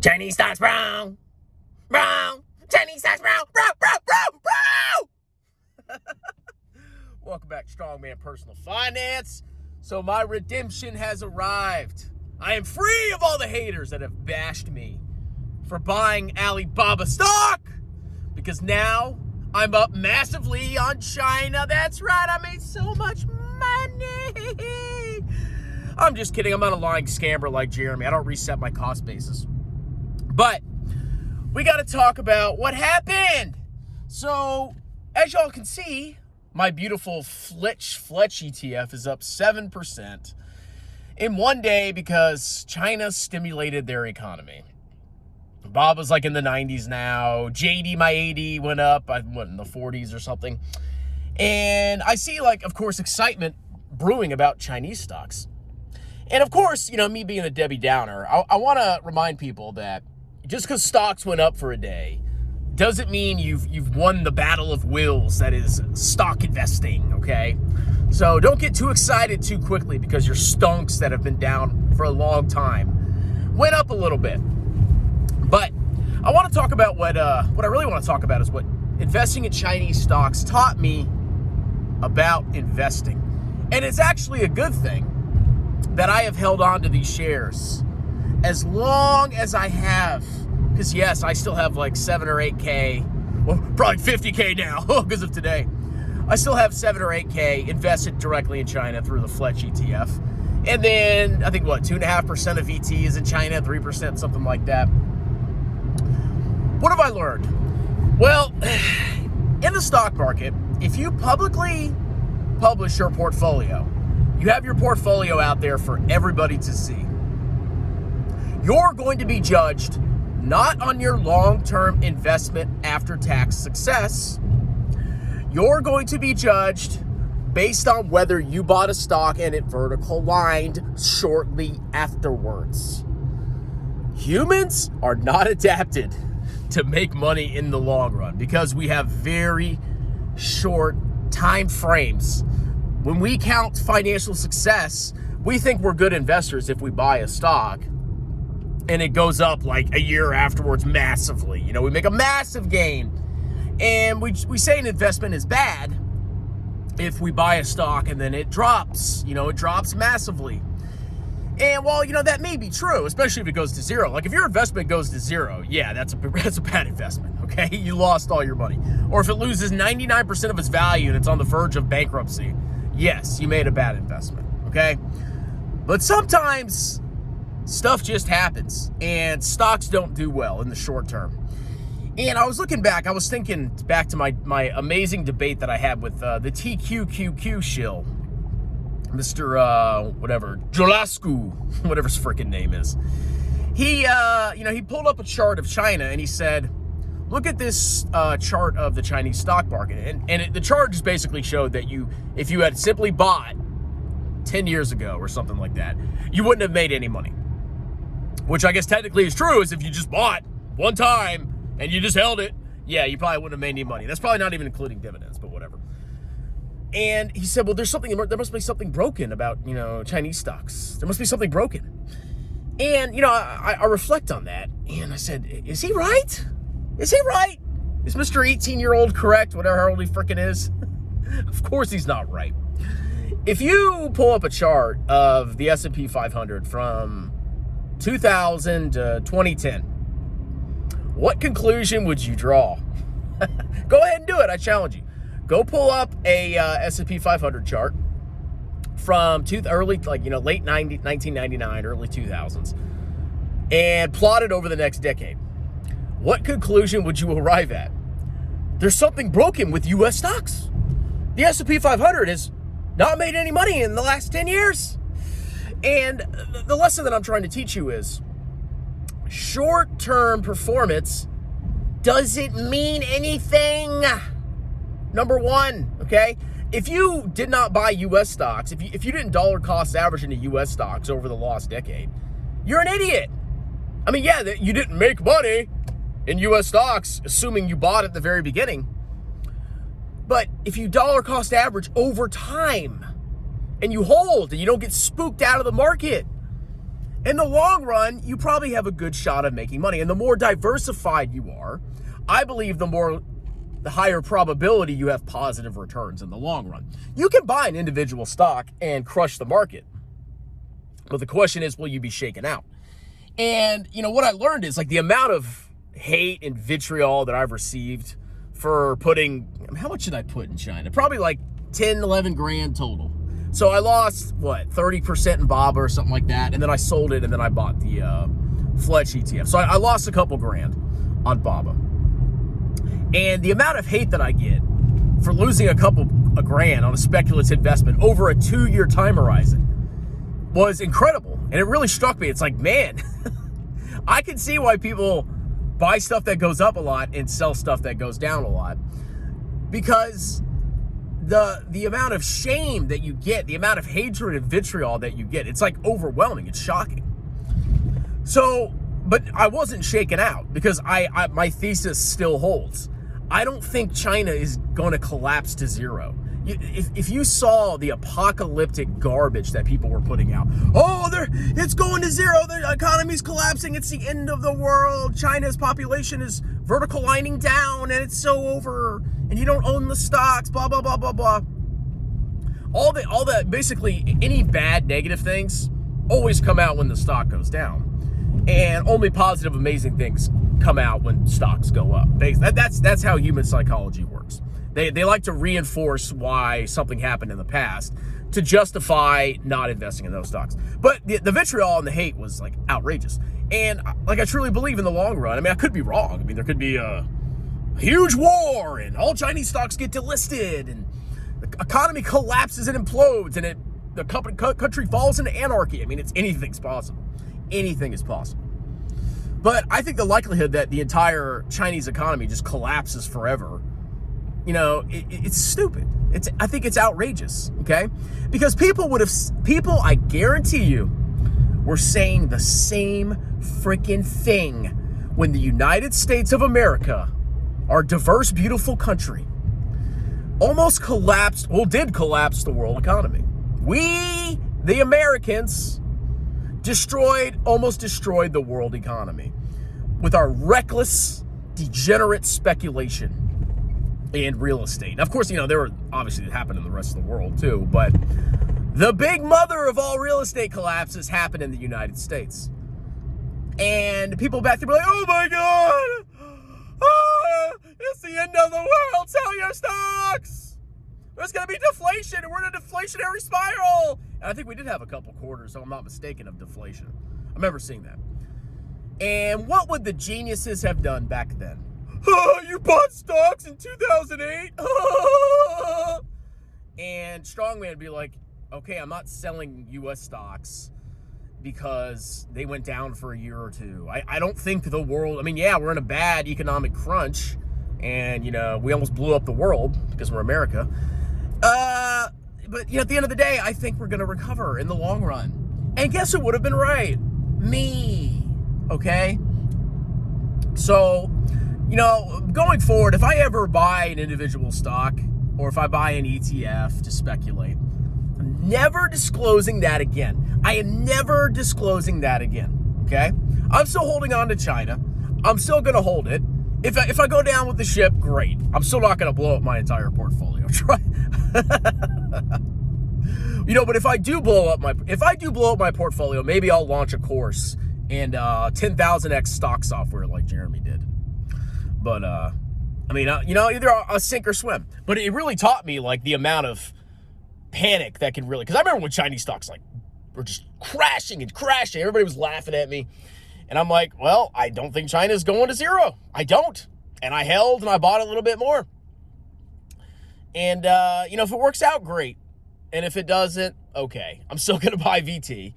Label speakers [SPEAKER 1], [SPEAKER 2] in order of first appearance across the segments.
[SPEAKER 1] Chinese stocks brown. Brown. Chinese stocks brown. Brown, brown, brown, brown. Welcome back to Strongman Personal Finance. So my redemption has arrived. I am free of all the haters that have bashed me for buying Alibaba stock, because now I'm up massively on China. That's right, I made so much money. I'm just kidding. I'm not a lying scammer like Jeremy. I don't reset my cost basis. But we got to talk about what happened. So, as y'all can see, my beautiful Fletch ETF is up 7% in one day because China stimulated their economy. Bob was like in the 90s now. JD, my 80, went up, in the 40s or something. And I see, like, of course, excitement brewing about Chinese stocks. And of course, me being a Debbie Downer, I want to remind people that just because stocks went up for a day doesn't mean you've won the battle of wills that is stock investing, okay? So don't get too excited too quickly because your stonks that have been down for a long time went up a little bit. But I want to talk about what I really want to talk about is what investing in Chinese stocks taught me about investing. And it's actually a good thing that I have held on to these shares as long as I have. Because yes, I still have like 7 or 8K, well, probably 50K now because of today. I still have 7 or 8K invested directly in China through the Fletch ETF. And then I think 2.5% of ET is in China, 3%, something like that. What have I learned? Well, in the stock market, if you publicly publish your portfolio, you have your portfolio out there for everybody to see, you're going to be judged not on your long-term investment after-tax success. You're going to be judged based on whether you bought a stock and it vertical lined shortly afterwards. Humans are not adapted to make money in the long run because we have very short time frames. When we count financial success, we think we're good investors if we buy a stock and it goes up like a year afterwards massively. We make a massive gain. And we say an investment is bad if we buy a stock and then it drops. It drops massively. And while, that may be true, especially if it goes to zero. Like if your investment goes to zero, yeah, that's a bad investment, okay? You lost all your money. Or if it loses 99% of its value and it's on the verge of bankruptcy, yes, you made a bad investment, okay? But sometimes stuff just happens and stocks don't do well in the short term. And I was looking back, I was thinking back to my amazing debate that I had with the TQQQ shill, Mr. Jolascu, whatever his freaking name is. He pulled up a chart of China and he said, look at this chart of the Chinese stock market. And the chart just basically showed that if you had simply bought 10 years ago or something like that, you wouldn't have made any money. Which I guess technically is true, is if you just bought one time and you just held it, yeah, you probably wouldn't have made any money. That's probably not even including dividends, but whatever. And he said, well, there must be something broken about, Chinese stocks. There must be something broken. And, I reflect on that and I said, is he right? Is he right? Is Mr. 18-year-old correct, whatever old he freaking is? Of course he's not right. If you pull up a chart of the S&P 500 from 2000 to 2010, what conclusion would you draw? Go ahead and do it. I challenge you. Go pull up a S&P 500 chart from late 1999, early 2000s, and plot it over the next decade. What conclusion would you arrive at? There's something broken with U.S. stocks. The S&P 500 has not made any money in the last 10 years. And the lesson that I'm trying to teach you is short-term performance doesn't mean anything. Number one, okay? If you did not buy U.S. stocks, if you didn't dollar cost average into U.S. stocks over the last decade, you're an idiot. I mean, yeah, you didn't make money in U.S. stocks, assuming you bought at the very beginning. But if you dollar cost average over time and you hold and you don't get spooked out of the market, in the long run, you probably have a good shot of making money. And the more diversified you are, I believe the higher probability you have positive returns in the long run. You can buy an individual stock and crush the market. But the question is, will you be shaken out? And, what I learned is like the amount of hate and vitriol that I've received for how much did I put in China? Probably like 10, 11 grand total. So I lost, 30% in BABA or something like that. And then I sold it and then I bought the Fletch ETF. So I lost a couple grand on BABA. And the amount of hate that I get for losing a grand on a speculative investment over a 2-year time horizon was incredible. And it really struck me. It's like, man, I can see why people buy stuff that goes up a lot and sell stuff that goes down a lot. Because the amount of shame that you get, the amount of hatred and vitriol that you get, it's like overwhelming. It's shocking. So, but I wasn't shaken out because my thesis still holds. I don't think China is going to collapse to zero. If you saw the apocalyptic garbage that people were putting out, it's going to zero, the economy's collapsing, it's the end of the world, China's population is vertical lining down, and it's so over, and you don't own the stocks, blah, blah, blah, blah, blah. All that, basically, any bad, negative things always come out when the stock goes down. And only positive, amazing things come out when stocks go up. That's how human psychology works. They like to reinforce why something happened in the past to justify not investing in those stocks. But the vitriol and the hate was like outrageous. And like I truly believe in the long run, I mean, I could be wrong. I mean, there could be a huge war and all Chinese stocks get delisted and the economy collapses and implodes and the country falls into anarchy. I mean, anything's possible. Anything is possible. But I think the likelihood that the entire Chinese economy just collapses forever, it's stupid. I think it's outrageous, okay? Because people, I guarantee you, were saying the same freaking thing when the United States of America, our diverse, beautiful country, did collapse the world economy. We, the Americans, almost destroyed the world economy with our reckless, degenerate speculation in real estate. Now, of course, there were obviously it happened in the rest of the world too, but the big mother of all real estate collapses happened in the United States. And people back there were like, oh my God, it's the end of the world, sell your stocks. There's going to be deflation, and we're in a deflationary spiral. And I think we did have a couple quarters, so I'm not mistaken, of deflation. I remember seeing that. And what would the geniuses have done back then? You bought stocks in 2008? And Strongman would be like, okay, I'm not selling U.S. stocks because they went down for a year or two. I don't think the world, we're in a bad economic crunch, and, we almost blew up the world because we're America. But at the end of the day, I think we're going to recover in the long run. And guess who would have been right? Me. Okay? So, going forward, if I ever buy an individual stock or if I buy an ETF to speculate, I'm never disclosing that again. I am never disclosing that again. Okay? I'm still holding on to China. I'm still going to hold it. If I go down with the ship, great. I'm still not going to blow up my entire portfolio. But if I do blow up my portfolio, maybe I'll launch a course and 10,000x stock software like Jeremy did. But either I'll sink or swim. But it really taught me like the amount of panic that can really, because I remember when Chinese stocks were just crashing and crashing. Everybody was laughing at me. And I'm like, well, I don't think China's going to zero. I don't. And I held and I bought a little bit more. And, if it works out, great. And if it doesn't, okay. I'm still going to buy VT.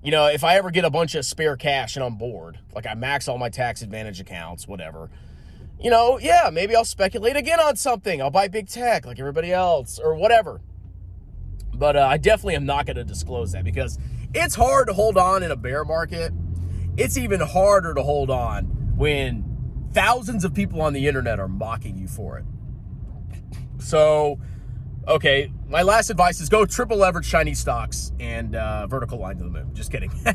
[SPEAKER 1] If I ever get a bunch of spare cash and I'm bored, like I max all my tax advantage accounts, whatever, maybe I'll speculate again on something. I'll buy big tech like everybody else or whatever. But I definitely am not going to disclose that because it's hard to hold on in a bear market. It's even harder to hold on when thousands of people on the internet are mocking you for it. So, okay, my last advice is go triple leverage Chinese stocks and vertical line to the moon. Just kidding. All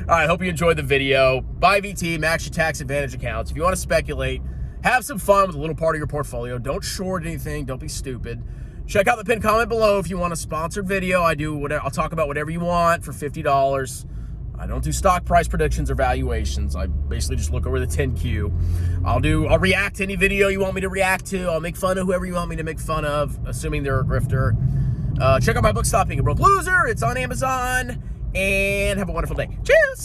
[SPEAKER 1] right, hope you enjoyed the video. Buy VT, max your tax advantage accounts. If you want to speculate, have some fun with a little part of your portfolio. Don't short anything. Don't be stupid. Check out the pinned comment below if you want a sponsored video. I'll talk about whatever you want for $50. I don't do stock price predictions or valuations. I basically just look over the 10Q. I'll react to any video you want me to react to. I'll make fun of whoever you want me to make fun of, assuming they're a grifter. Check out my book, Stop Being a Broke Loser. It's on Amazon. And have a wonderful day. Cheers!